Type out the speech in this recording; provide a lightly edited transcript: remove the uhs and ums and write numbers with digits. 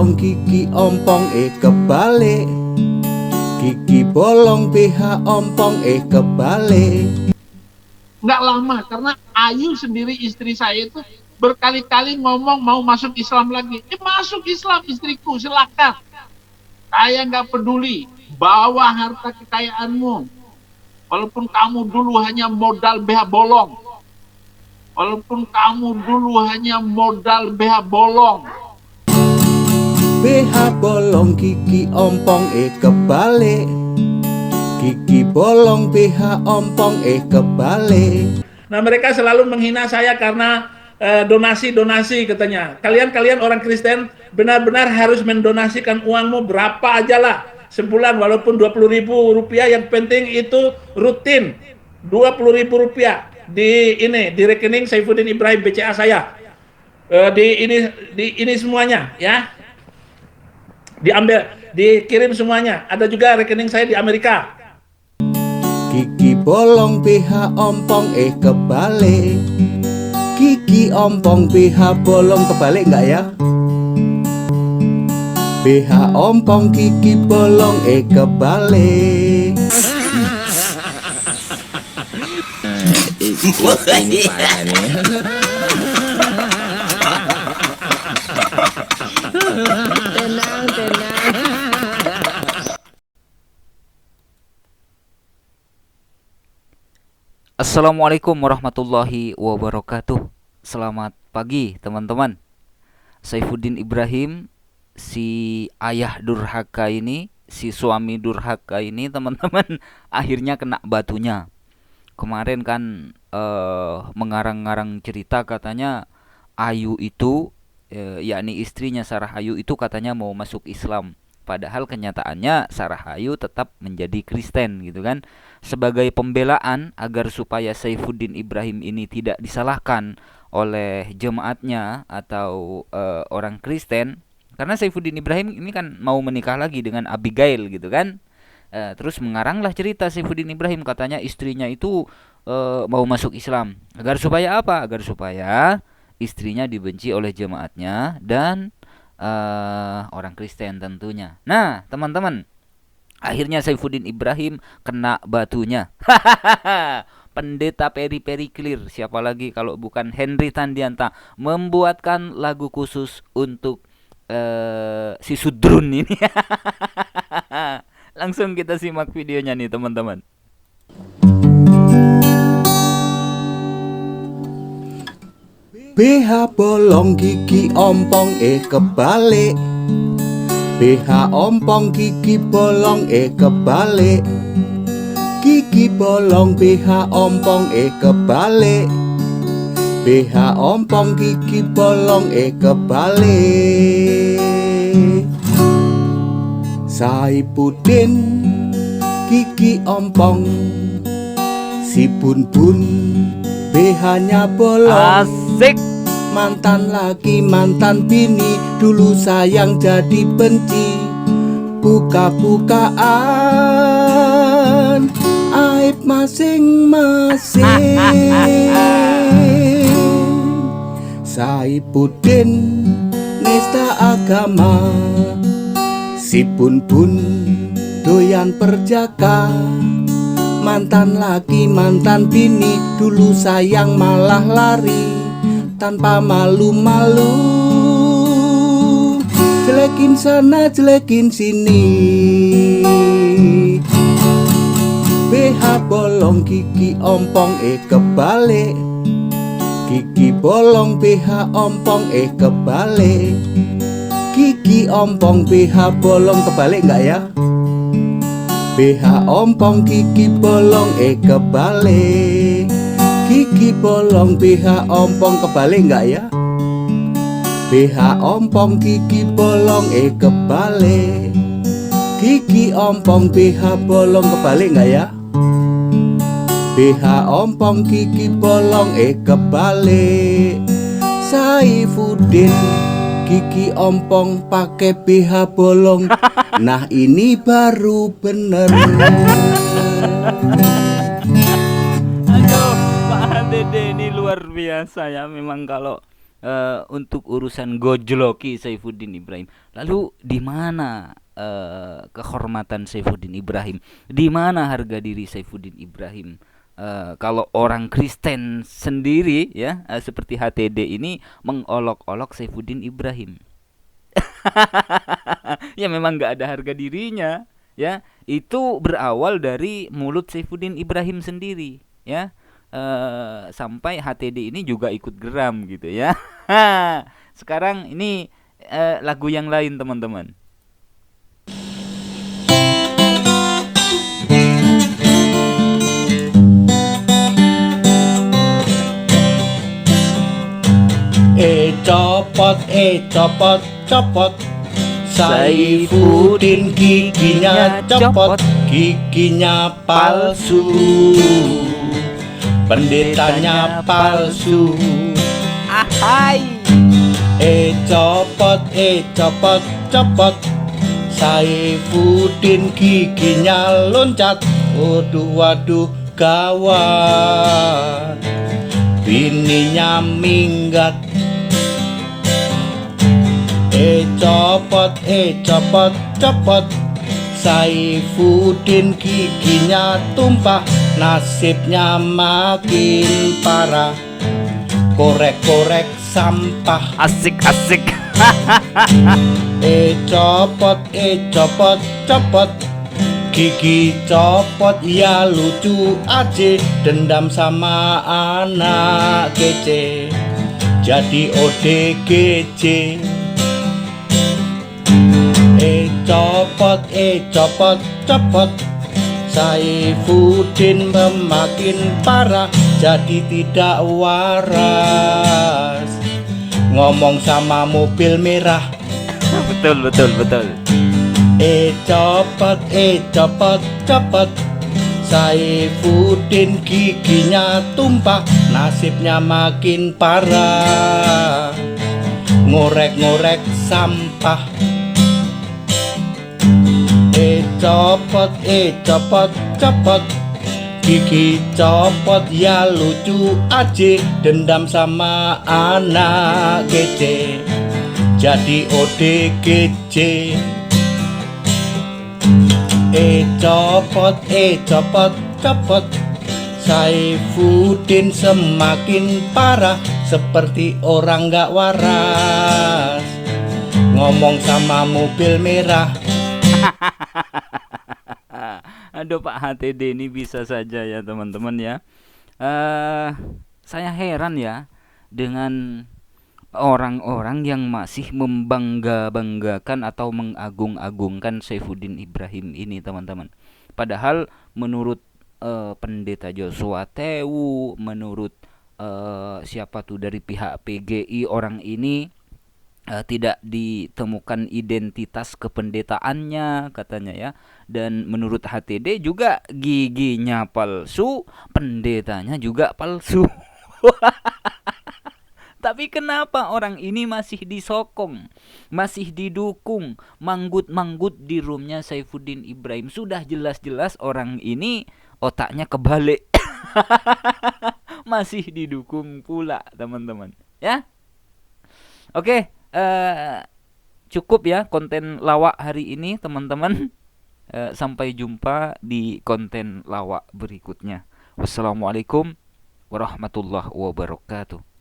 bolong gigi ompong kebalik. Gigi bolong BH ompong kebalik. Nggak lama, karena Ayu sendiri istri saya itu berkali-kali ngomong mau masuk Islam lagi. Masuk Islam istriku, silakan. Saya nggak peduli, bawa harta kekayaanmu. Walaupun kamu dulu hanya modal BH bolong. Walaupun kamu dulu hanya modal BH bolong. BH bolong gigi ompong kebalik. Gigi bolong BH ompong kebalik. Nah, mereka selalu menghina saya karena donasi-donasi katanya. Kalian orang Kristen benar-benar harus mendonasikan uangmu berapa aja lah sebulan, walaupun 20.000 rupiah, yang penting itu rutin 20.000 rupiah di rekening Saifuddin Ibrahim BCA saya. Di ini semuanya ya. Diambil, dikirim semuanya. Ada juga rekening saya di Amerika. Gigi bolong BH ompong kebalik. Gigi ompong BH bolong kebalik nggak ya? BH ompong gigi bolong kebalik. Ini parah nih. Tenang. Assalamualaikum warahmatullahi wabarakatuh. Selamat pagi teman-teman. Saifuddin Ibrahim, si ayah durhaka ini, si suami durhaka ini teman-teman, akhirnya kena batunya. Kemarin kan mengarang-ngarang cerita katanya Ayu itu, yakni istrinya Sarah Ayu itu katanya mau masuk Islam. Padahal kenyataannya Sarah Ayu tetap menjadi Kristen gitu kan. Sebagai pembelaan agar supaya Saifuddin Ibrahim ini tidak disalahkan oleh jemaatnya atau orang Kristen. Karena Saifuddin Ibrahim ini kan mau menikah lagi dengan Abigail gitu kan. Terus mengaranglah cerita Saifuddin Ibrahim, katanya istrinya itu mau masuk Islam. Agar supaya apa? Agar supaya istrinya dibenci oleh jemaatnya dan orang Kristen tentunya. Nah teman-teman, akhirnya Saifuddin Ibrahim kena batunya. Pendeta Peri Clear, siapa lagi kalau bukan Henry Tandianta, membuatkan lagu khusus untuk si Sudrun ini. Langsung kita simak videonya nih teman-teman. BH bolong gigi ompong kebalik. BH ompong gigi bolong kebalik. Gigi bolong BH ompong kebalik. BH ompong gigi bolong kebalik. Saifuddin gigi ompong, si Bun BH-nya bolong. Asik. Mantan laki, mantan bini, dulu sayang jadi benci. Buka-bukaan aib masing-masing. Saifuddin nista agama, si Bun doyan perjaka. Mantan laki, mantan bini, dulu sayang malah lari tanpa malu-malu. Jelekin sana, jelekin sini. BH bolong gigi ompong kebalik. Gigi bolong BH ompong kebalik. Gigi ompong BH bolong kebalik nggak ya? BH ompong gigi bolong kebalik. Gigi bolong BH ompong kebalik nggak ya? BH ompong gigi bolong kebalik. Gigi ompong BH bolong kebalik nggak ya? BH ompong gigi bolong kebalik. Saifuddin gigi ompong pakai BH bolong. Nah ini baru bener. Aduh, Pak Dede ini luar biasa ya. Memang kalau untuk urusan gojloki Saifuddin Ibrahim. Lalu di mana kehormatan Saifuddin Ibrahim? Di mana harga diri Saifuddin Ibrahim? Kalau orang Kristen sendiri ya, seperti HTD ini mengolok-olok Saifuddin Ibrahim. Ya memang nggak ada harga dirinya ya. Itu berawal dari mulut Saifuddin Ibrahim sendiri ya. Sampai HTD ini juga ikut geram gitu ya. Sekarang ini lagu yang lain teman-teman. Copot, copot. Saifuddin giginya copot, giginya palsu. Pendetanya palsu. Ahai. Copot, copot. Saifuddin giginya loncat. Waduh, gawat. Bininya minggat. Copot. Saifuddin giginya tumpah, nasibnya makin parah. Korek-korek sampah. Asik. Copot. Gigi copot ya lucu aja. Dendam sama anak kece, jadi ODGJ. Copot. Saifuddin semakin parah, jadi tidak waras. Ngomong sama mobil merah. Betul. Copot. Saifuddin giginya tumpah, nasibnya makin parah. Ngorek-ngorek sampah. Copot. Gigi copot ya lucu aja. Dendam sama anak kece, jadi ODGJ. Copot. Saifuddin semakin parah, seperti orang gak waras. Ngomong sama mobil merah. Aduh Pak HTD ini bisa saja ya teman-teman ya. Saya heran ya dengan orang-orang yang masih membangga-banggakan atau mengagung-agungkan Saifuddin Ibrahim ini teman-teman. Padahal menurut Pendeta Joshua Tewu, menurut siapa tuh dari pihak PGI, orang ini tidak ditemukan identitas kependetaannya katanya ya. Dan menurut HTD juga giginya palsu, pendetanya juga palsu. Tapi kenapa orang ini masih disokong, masih didukung, manggut-manggut di roomnya Saifuddin Ibrahim? Sudah jelas-jelas orang ini otaknya kebalik. Masih didukung pula teman-teman ya. Oke, cukup ya konten lawak hari ini teman-teman. Sampai jumpa di konten lawak berikutnya. Wassalamualaikum warahmatullahi wabarakatuh.